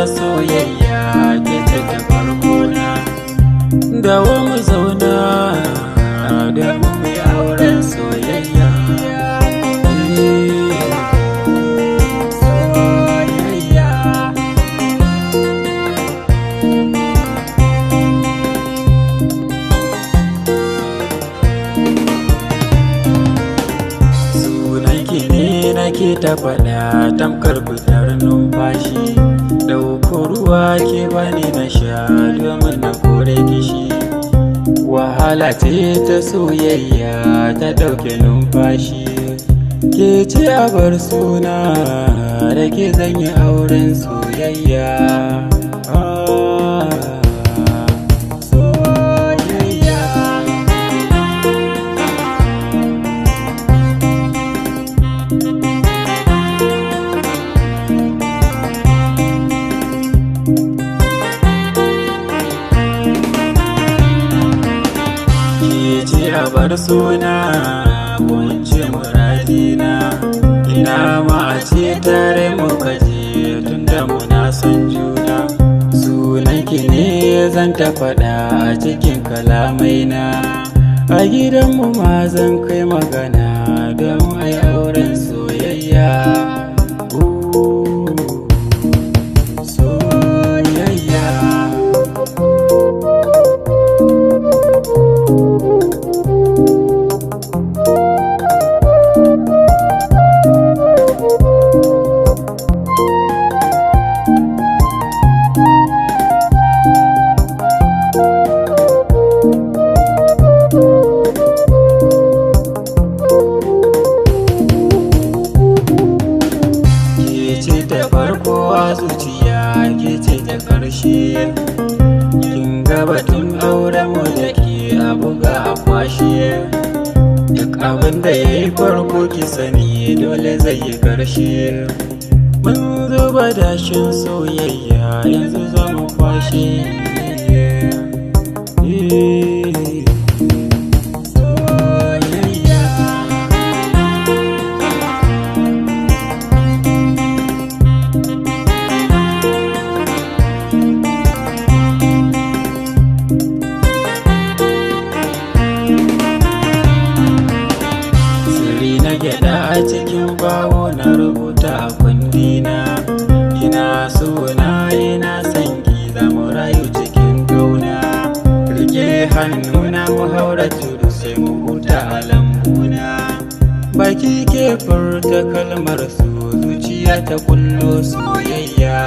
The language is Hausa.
Soyayya ke ta farko na dawo mu zauna da mu mai auren soyayya. Sunanki ne nake ta faɗa tamkar fitar numfashi, ɗauko ruwa ke bani na sha domin na kore kishi. Wahala ce ta soyayya ta ɗauke numfashi, ke ce a bar suna da ke zan yi auren soyayya. A bar suna wance muradina, ina ma a ce tare muka je tunda muna son juna. Sunanki ne zan ta faɗa a cikin kalamaina, a gidanmu ma zan kai magana don ai auren soyayya. Zuciya ke ce ta ƙarshe, kin ga batun auren mu da ke a buga a kwashe. Duk abin da ya yi farko ki sani dole zai yi ƙarshe. Mun zuba dashin soyayya yanzu za mu kwashe. Gyaɗa a cikin bawo na rubuta a kundina, ina so na ina son ki za mu rayu cikin kauna. Rike hannuna mu haura tudu sai mu huta a lambuna, baki ke furta kalmar so zuciya ta kullo soyayya.